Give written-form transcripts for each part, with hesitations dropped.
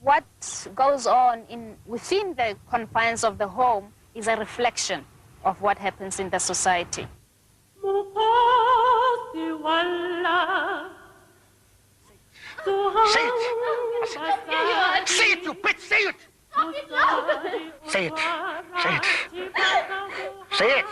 what goes on within the confines of the home is a reflection of what happens in the society. Say it! Say it, you bitch! Say it! Say it! Say it! Say it!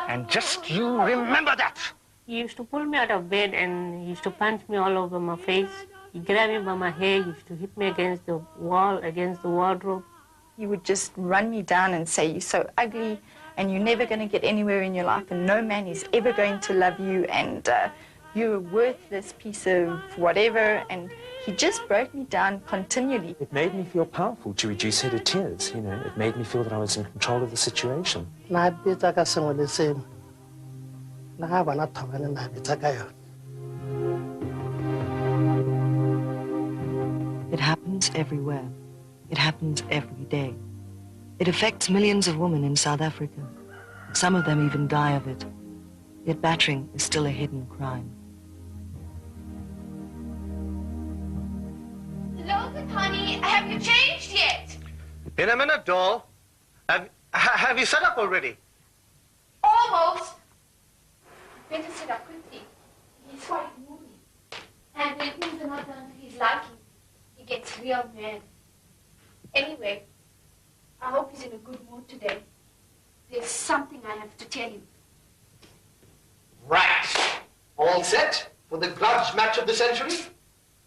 And just you remember that! He used to pull me out of bed and he used to punch me all over my face. He grabbed me by my hair, he used to hit me against the wall, against the wardrobe. He would just run me down and say, you're so ugly and you're never going to get anywhere in your life and no man is ever going to love you and you're a worthless piece of whatever. And he just broke me down continually. It made me feel powerful to reduce her to tears, you know. It made me feel that I was in control of the situation. It happens everywhere. It happens every day. It affects millions of women in South Africa. Some of them even die of it. Yet battering is still a hidden crime. Hello, honey. Have you changed yet? In a minute, doll. Have you set up already? Almost. Better sit up quickly. He's quite moody. And when things are not done to his liking, he gets real mad. Anyway, I hope he's in a good mood today. There's something I have to tell you. Right. All set for the grudge match of the century?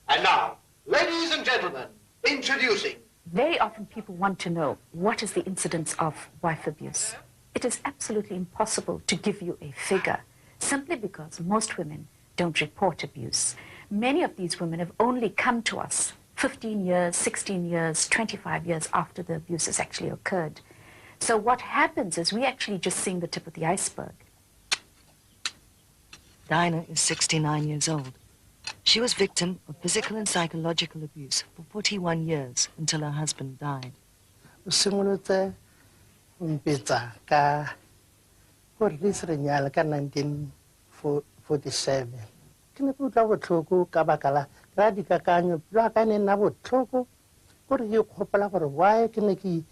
And now, ladies and gentlemen, introducing... Very often people want to know what is the incidence of wife abuse. It is absolutely impossible to give you a figure simply because most women don't report abuse. Many of these women have only come to us 15 years, 16 years, 25 years after the abuse has actually occurred. So what happens is we actually just seeing the tip of the iceberg. Dinah is 69 years old. She was victim of physical and psychological abuse for 41 years until her husband died. Ko release re nyala ka 1947 ke ne ko tla botlhoko ka bakala ra dikakanyo jwa ka ne nna botlhoko gore ke kgopola gore why ke ne ke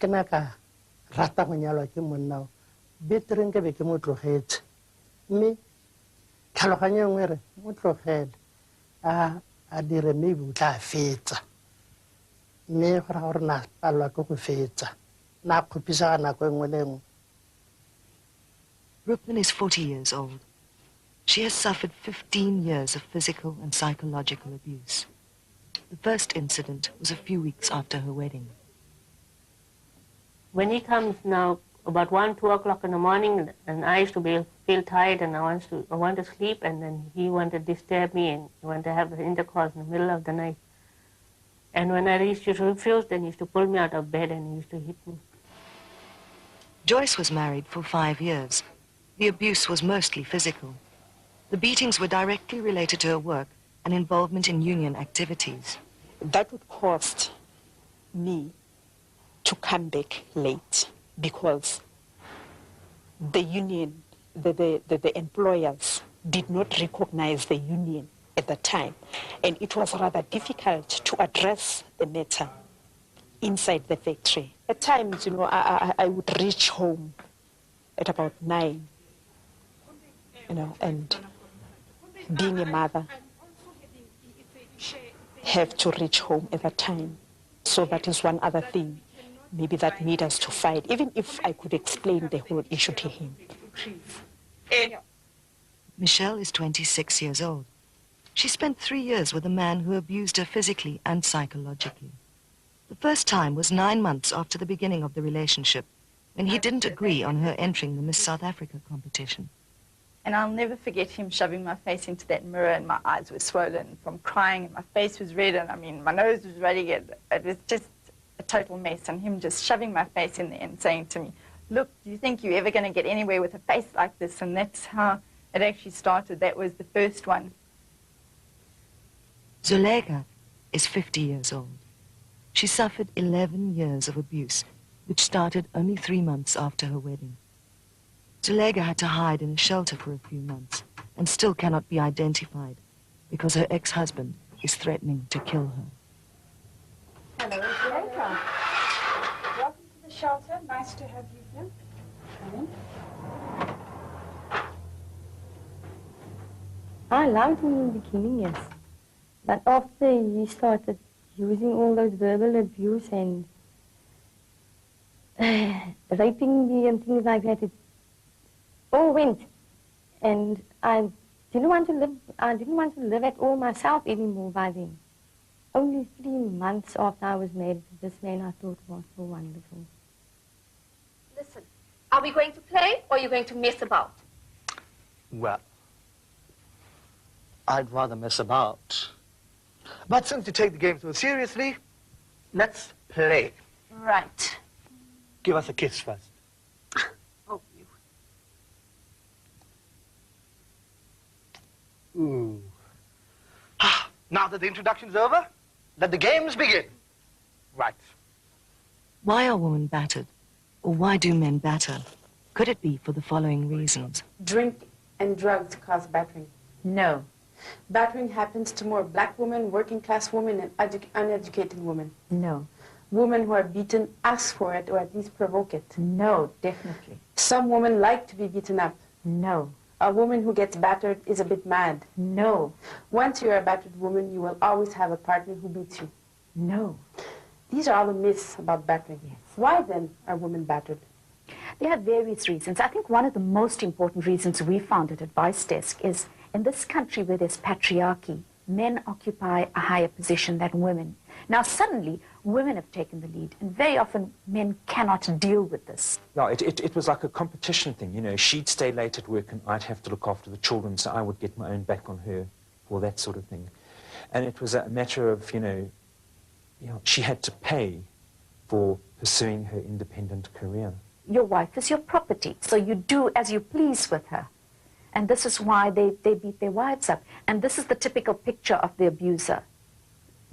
na ka rata go nyalwa ke monna betere nke be ke mo tlogetse mme tlhaloganyo nngwe re mo tlogele a dire maybe o tla fetsa mme go ra gore na palwa ke go fetsa na khopisa ka nako engwe le engwe. Rupman is 40 years old. She has suffered 15 years of physical and psychological abuse. The first incident was a few weeks after her wedding. When he comes now about 1, 2 o'clock in the morning, and I used to feel tired and I want to sleep, and then he wanted to disturb me and he wanted to have intercourse in the middle of the night. And when I used to refuse, then he used to pull me out of bed and he used to hit me. Joyce was married for 5 years. The abuse was mostly physical. The beatings were directly related to her work and involvement in union activities. That would cost me to come back late because the union, the employers did not recognize the union at the time. And it was rather difficult to address the matter inside the factory. At times, you know, I would reach home at about 9. You know, and being a mother, have to reach home at that time. So that is one other thing, maybe that made us to fight, even if I could explain the whole issue to him. Michelle is 26 years old. She spent 3 years with a man who abused her physically and psychologically. The first time was 9 months after the beginning of the relationship, when he didn't agree on her entering the Miss South Africa competition. And I'll never forget him shoving my face into that mirror and my eyes were swollen from crying and my face was red and I mean my nose was running and it was just a total mess, and him just shoving my face in there and saying to me, look, do you think you're ever going to get anywhere with a face like this? And that's how it actually started. That was the first one. Zuleika is 50 years old. She suffered 11 years of abuse, which started only 3 months after her wedding. Zuleika had to hide in a shelter for a few months and still cannot be identified because her ex-husband is threatening to kill her. Hello, Bianca. Welcome to the shelter. Nice to have you here. Come in. I liked him in the beginning, yes. But after he started using all those verbal abuse and raping me and things like that, it all went. And I didn't want to live at all myself anymore by then. Only 3 months after I was married to this man, I thought was so wonderful. Listen, are we going to play or are you going to mess about? Well, I'd rather mess about. But since you take the game so seriously, let's play. Right. Give us a kiss first. Oh, you. Ooh. Now that the introduction's over, let the games begin. Right. Why are women battered? Or why do men batter? Could it be for the following reasons? Drink and drugs cause battering. No. Battering happens to more black women, working class women, and uneducated women. No. Women who are beaten ask for it or at least provoke it. No, definitely. Some women like to be beaten up. No. A woman who gets battered is a bit mad. No. Once you're a battered woman, you will always have a partner who beats you. No. These are all the myths about battering. Yes. Why then are women battered? There are various reasons. I think one of the most important reasons we found at Advice Desk is in this country where there's patriarchy, men occupy a higher position than women. Now suddenly, women have taken the lead, and very often men cannot deal with this. No, it was like a competition thing, you know. She'd stay late at work and I'd have to look after the children, so I would get my own back on her, or that sort of thing. And it was a matter of, you know, she had to pay for pursuing her independent career. Your wife is your property, so you do as you please with her. And this is why they beat their wives up. And this is the typical picture of the abuser.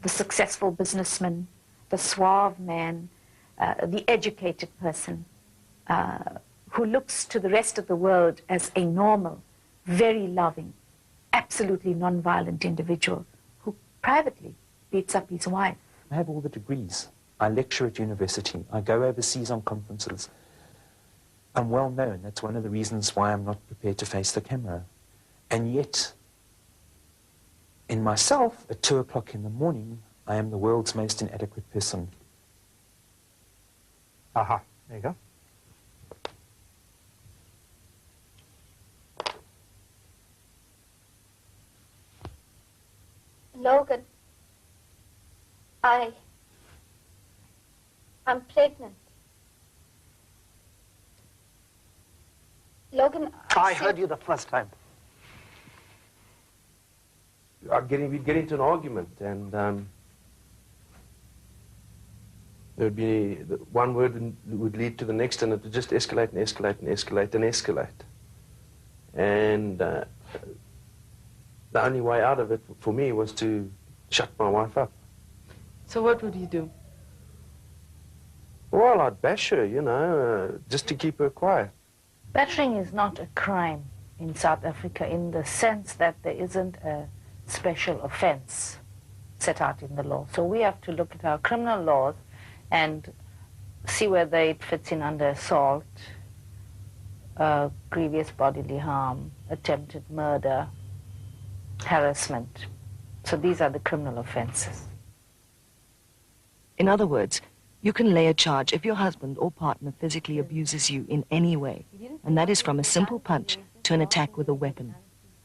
The successful businessman, the suave man, the educated person, who looks to the rest of the world as a normal, very loving, absolutely non-violent individual who privately beats up his wife. I have all the degrees. I lecture at university. I go overseas on conferences. I'm well known. That's one of the reasons why I'm not prepared to face the camera. And yet, in myself, at 2 o'clock in the morning, I am the world's most inadequate person. Aha, there you go. Logan, I'm pregnant. Logan, I heard you the first time. We'd get into an argument, and there would be one word would lead to the next, and it would just escalate and escalate and escalate and escalate. And the only way out of it for me was to shut my wife up. So what would you do? Well, I'd bash her, you know, just to keep her quiet. Battering is not a crime in South Africa in the sense that there isn't a special offense set out in the law. So we have to look at our criminal laws and see whether it fits in under assault, grievous bodily harm, attempted murder, harassment. So these are the criminal offenses. In other words, you can lay a charge if your husband or partner physically abuses you in any way, and that is from a simple punch to an attack with a weapon.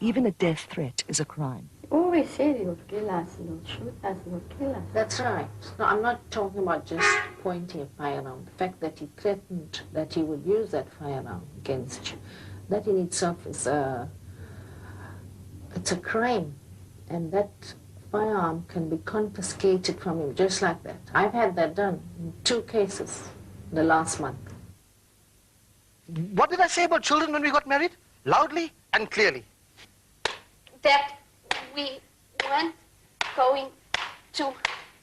Even a death threat is a crime. He always said he would kill us, he would shoot us, he would kill us. That's right. No, I'm not talking about just pointing a firearm. The fact that he threatened that he would use that firearm against you, that in itself is it's a crime, and that firearm can be confiscated from him just like that. I've had that done in 2 cases in the last month. What did I say about children when we got married? Loudly and clearly. That we weren't going to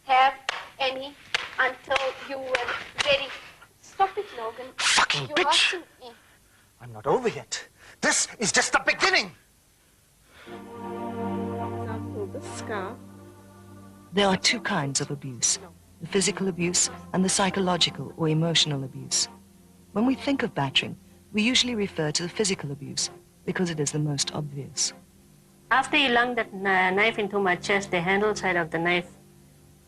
have any until you were ready. Stop it, Logan. Fucking You're bitch. asking me. I'm not over yet. This is just the beginning. For example, this scar There are two kinds of abuse, the physical abuse and the psychological or emotional abuse. When we think of battering, we usually refer to the physical abuse because it is the most obvious. After he lunged that knife into my chest, the handle side of the knife,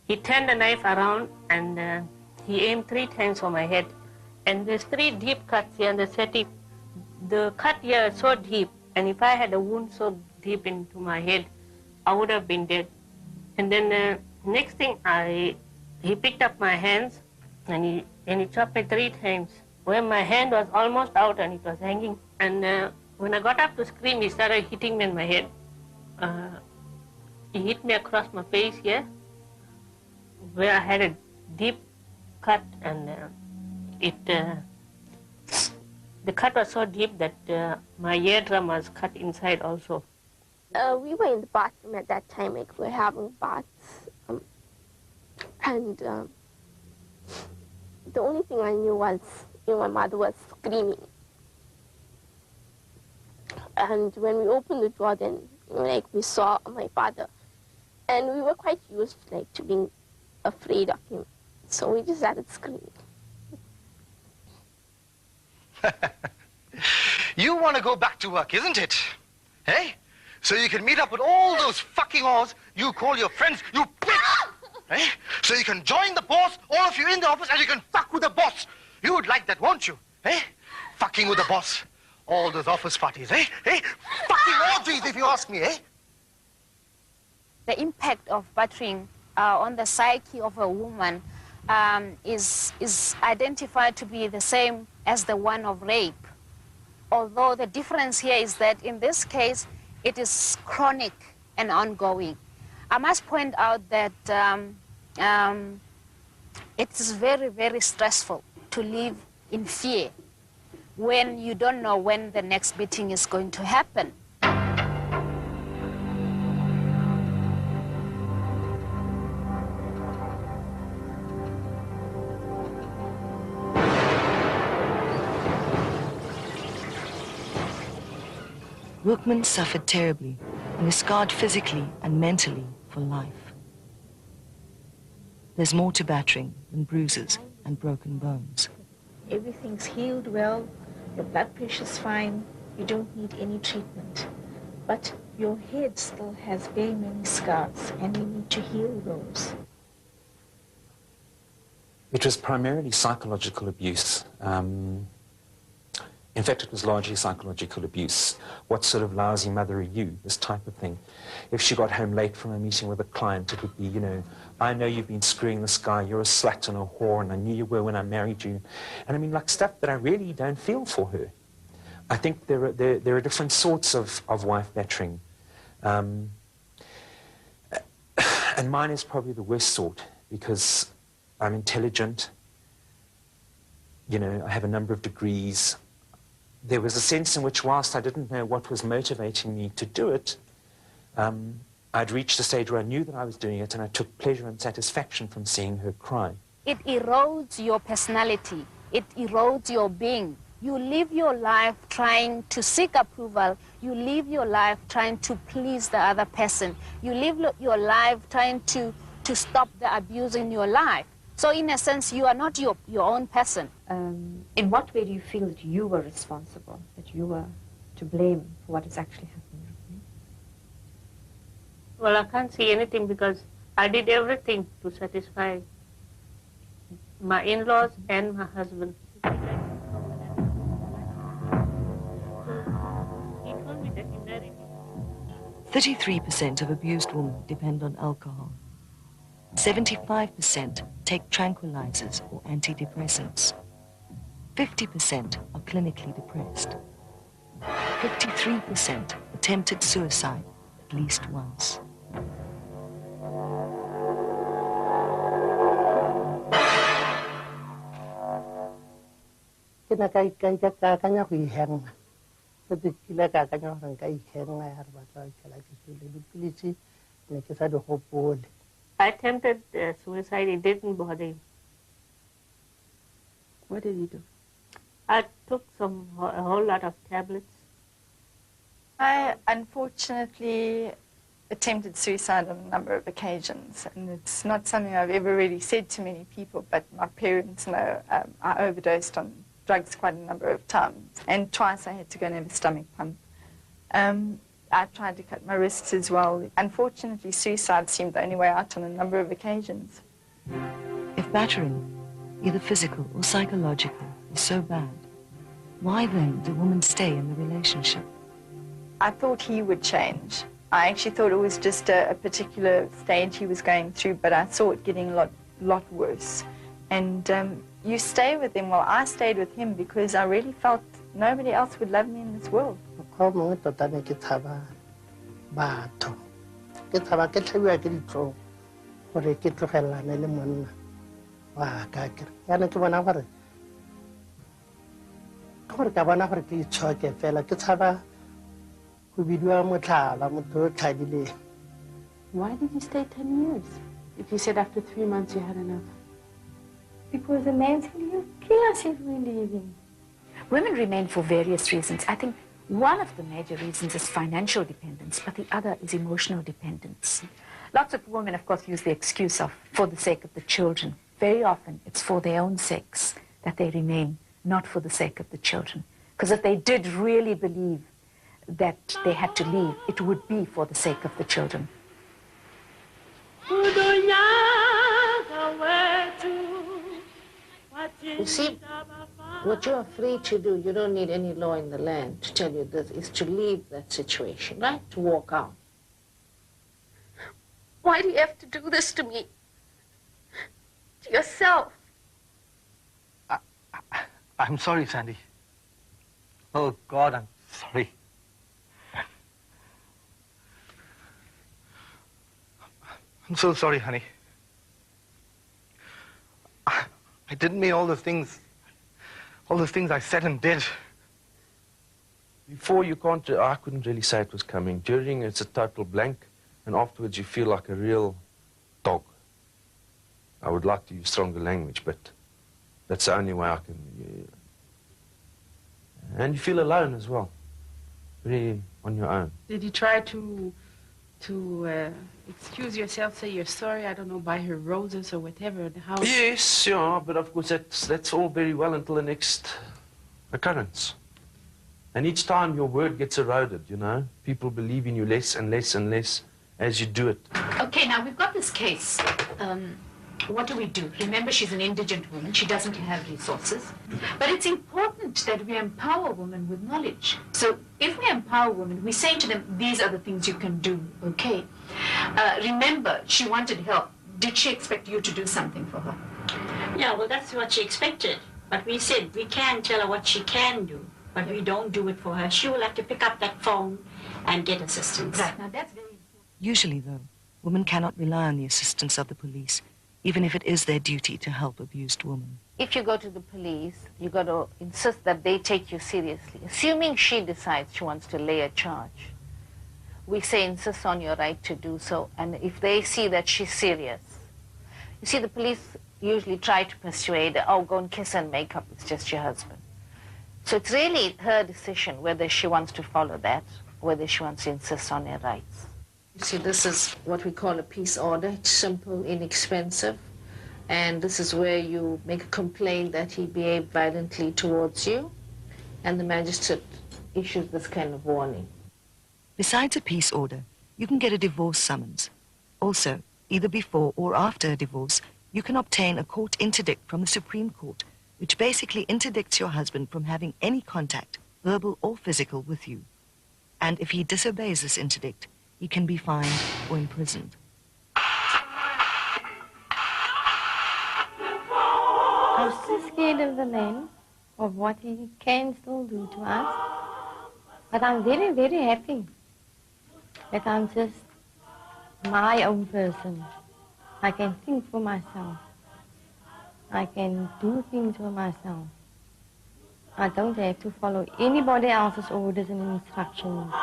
he turned the knife around and he aimed 3 times for my head. And there's 3 deep cuts here, and the cut here is so deep, and if I had a wound so deep into my head, I would have been dead. And then next thing, he picked up my hands, and he chopped me 3 times. When my hand was almost out and it was hanging. And when I got up to scream, he started hitting me in my head. He hit me across my face here, where I had a deep cut, and the cut was so deep that my eardrum was cut inside also. We were in the bathroom at that time, like we were having baths. And the only thing I knew was, my mother was screaming. And when we opened the door, then, we saw my father. And we were quite used, to being afraid of him. So we just started screaming. You want to go back to work, isn't it? Hey? So you can meet up with all those fucking whores you call your friends, you bitch! Hey? So you can join the boss, all of you in the office, and you can fuck with the boss. You would like that, won't you? Hey? Fucking with the boss. All those office parties, eh? Hey? Fucking orgies, if you ask me, eh? The impact of battering on the psyche of a woman is identified to be the same as the one of rape. Although the difference here is that in this case, it is chronic and ongoing. I must point out that it is very, very stressful to live in fear when you don't know when the next beating is going to happen. Rookman suffered terribly and is scarred physically and mentally for life. There's more to battering than bruises and broken bones. Everything's healed well, your blood pressure's fine, you don't need any treatment. But your head still has very many scars, and you need to heal those. It was primarily psychological abuse. In fact, it was largely psychological abuse. What sort of lousy mother are you? This type of thing. If she got home late from a meeting with a client, it would be, I know you've been screwing this guy, you're a slut and a whore, and I knew you were when I married you. And I mean, stuff that I really don't feel for her. I think there are different sorts of wife battering. And mine is probably the worst sort, because I'm intelligent, I have a number of degrees. There was a sense in which, whilst I didn't know what was motivating me to do it, I'd reached a stage where I knew that I was doing it, and I took pleasure and satisfaction from seeing her cry. It erodes your personality. It erodes your being. You live your life trying to seek approval. You live your life trying to please the other person. You live your life trying to stop the abuse in your life. So in a sense, you are not your own person. In what way do you feel that you were responsible, that you were to blame for what is actually happening? Well, I can't see anything because I did everything to satisfy my in-laws and my husband. 33% of abused women depend on alcohol. 75% take tranquilizers or antidepressants. 50% are clinically depressed. 53% attempted suicide at least once. I attempted suicide. It didn't bother him. What did you do? I took a whole lot of tablets. I unfortunately attempted suicide on a number of occasions, and it's not something I've ever really said to many people, but my parents know. I overdosed on drugs quite a number of times, and twice I had to go and have a stomach pump. I tried to cut my wrists as well. Unfortunately, suicide seemed the only way out on a number of occasions. If battering, either physical or psychological, is so bad, why then do women stay in the relationship? I thought he would change. I actually thought it was just a particular stage he was going through, but I saw it getting a lot worse. And you stay with him. Well, I stayed with him because I really felt nobody else would love me in this world. Why did you stay 10 years? If you said after 3 months you had enough. Because the man said, "You kill us if we leave him." Women remain for various reasons. I think one of the major reasons is financial dependence, but the other is emotional dependence. Lots of women, of course, use the excuse of for the sake of the children. Very often, it's for their own sakes that they remain, not for the sake of the children. Because if they did really believe that they had to leave, it would be for the sake of the children. You see, what you're free to do, you don't need any law in the land to tell you this, is to leave that situation, right? To walk out. Why do you have to do this to me? To yourself? I'm sorry, Sandy. Oh, God, I'm sorry. I'm so sorry, honey. I didn't mean all those things I said and did. Before you can't, I couldn't really say it was coming. During, it's a total blank, and afterwards you feel like a real dog. I would like to use stronger language, but that's the only way I can. And you feel alone as well, very on your own. Did you try to excuse yourself, say you're sorry, I don't know, buy her roses or whatever? How? Yes, yeah, but of course that's all very well until the next occurrence. And each time your word gets eroded, you know, people believe in you less and less and less as you do it. Okay, now we've got this case. What do we do? Remember, she's an indigent woman. She doesn't have resources. But it's important that we empower women with knowledge. So if we empower women, we say to them, these are the things you can do, okay? Remember, she wanted help. Did she expect you to do something for her? Yeah, well, that's what she expected. But we said we can tell her what she can do, but we don't do it for her. She will have to pick up that phone and get assistance. Right, now that's very important. Usually, though, women cannot rely on the assistance of the police, even if it is their duty to help abused women. If you go to the police, you got to insist that they take you seriously. Assuming she decides she wants to lay a charge, we say insist on your right to do so. And if they see that she's serious, you see, the police usually try to persuade, oh, go and kiss and make up, it's just your husband. So it's really her decision whether she wants to follow that, whether she wants to insist on her rights. You see, this is what we call a peace order. It's simple, inexpensive. And this is where you make a complaint that he behaved violently towards you, and the magistrate issues this kind of warning. Besides a peace order, you can get a divorce summons. Also, either before or after a divorce, you can obtain a court interdict from the Supreme Court, which basically interdicts your husband from having any contact, verbal or physical, with you. And if he disobeys this interdict, he can be fined or imprisoned. I'm still scared of the man, of what he can still do to us. But I'm very, very happy that I'm just my own person. I can think for myself. I can do things for myself. I don't have to follow anybody else's orders and instructions.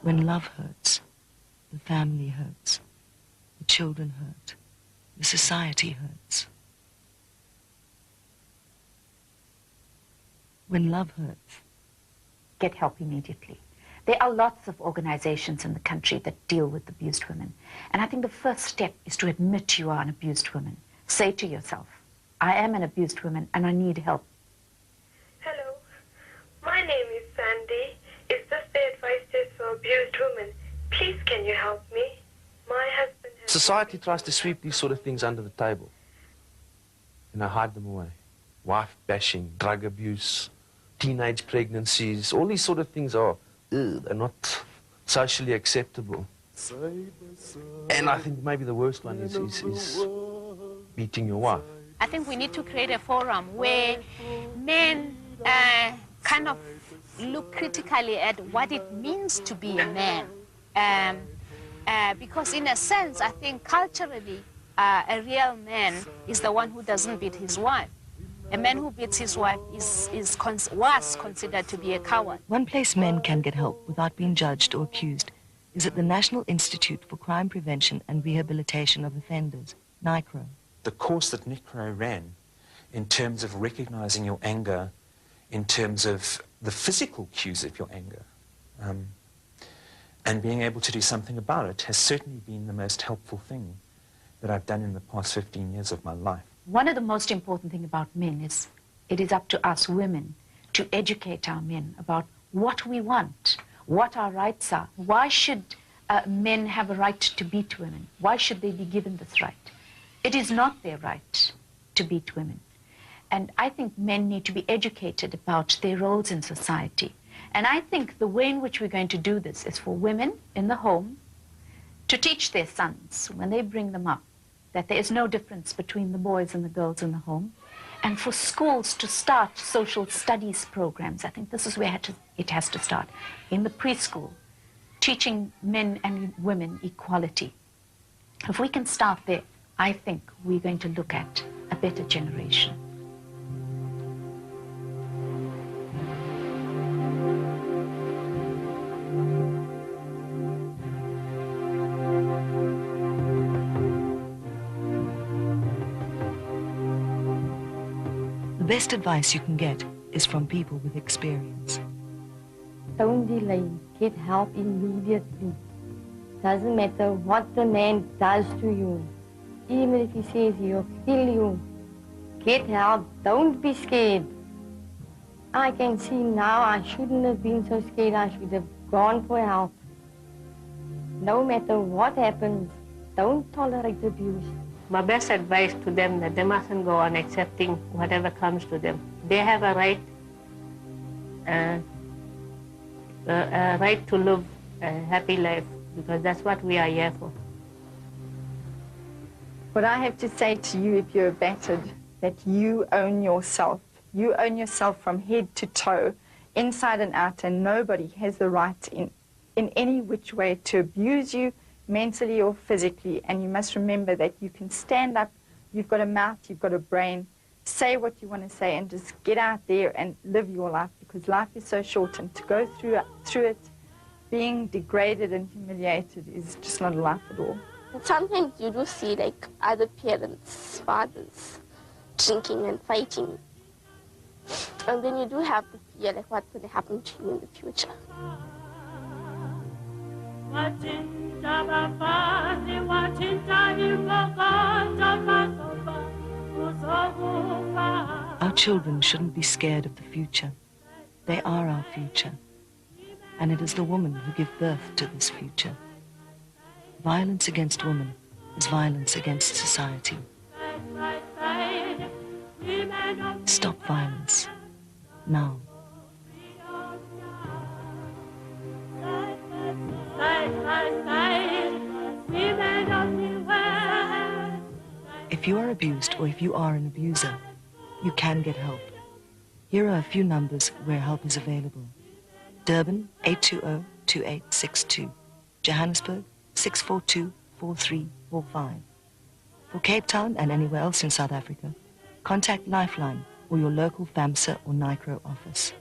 When love hurts, the family hurts, the children hurt, the society hurts. When love hurts, get help immediately. There are lots of organizations in the country that deal with abused women. And I think the first step is to admit you are an abused woman. Say to yourself, I am an abused woman and I need help. Hello, my name is Sandy. Is this the advice desk for abused women? Please can you help me? My husband has... Society tries to sweep these sort of things under the table. And hide them away. Wife bashing, drug abuse, teenage pregnancies, all these sort of things are they're not socially acceptable. And I think maybe the worst one is beating your wife. I think we need to create a forum where men kind of look critically at what it means to be a man. Because in a sense, I think culturally, a real man is the one who doesn't beat his wife. A man who beats his wife was considered to be a coward. One place men can get help without being judged or accused is at the National Institute for Crime Prevention and Rehabilitation of Offenders, NICRO. The course that NICRO ran in terms of recognizing your anger, in terms of the physical cues of your anger, and being able to do something about it has certainly been the most helpful thing that I've done in the past 15 years of my life. One of the most important things about men is it is up to us women to educate our men about what we want, what our rights are. Why should men have a right to beat women? Why should they be given this right? It is not their right to beat women. And I think men need to be educated about their roles in society. And I think the way in which we're going to do this is for women in the home to teach their sons, when they bring them up, that there is no difference between the boys and the girls in the home, and for schools to start social studies programs. I think this is where it has to start, in the preschool, teaching men and women equality. If we can start there, I think we're going to look at a better generation. The best advice you can get is from people with experience. Don't delay. Get help immediately. Doesn't matter what the man does to you. Even if he says he'll kill you. Get help. Don't be scared. I can see now I shouldn't have been so scared. I should have gone for help. No matter what happens, don't tolerate abuse. My best advice to them that they mustn't go on accepting whatever comes to them. They have a right to live a happy life, because that's what we are here for. What I have to say to you, if you're battered, that you own yourself. You own yourself from head to toe, inside and out, and nobody has the right in any which way to abuse you, mentally or physically. And you must remember that you can stand up, you've got a mouth, you've got a brain, say what you want to say and just get out there and live your life, because life is so short, and to go through it being degraded and humiliated is just not a life at all. And sometimes you do see like other parents, fathers, drinking and fighting. And then you do have the fear like what's going to happen to you in the future. Our children shouldn't be scared of the future. They are our future. And it is the women who give birth to this future. Violence against women is violence against society. Stop violence. Now. If you are abused or if you are an abuser, you can get help. Here are a few numbers where help is available. Durban, 820-2862. Johannesburg, 642-4345. For Cape Town and anywhere else in South Africa, contact Lifeline or your local FAMSA or NICRO office.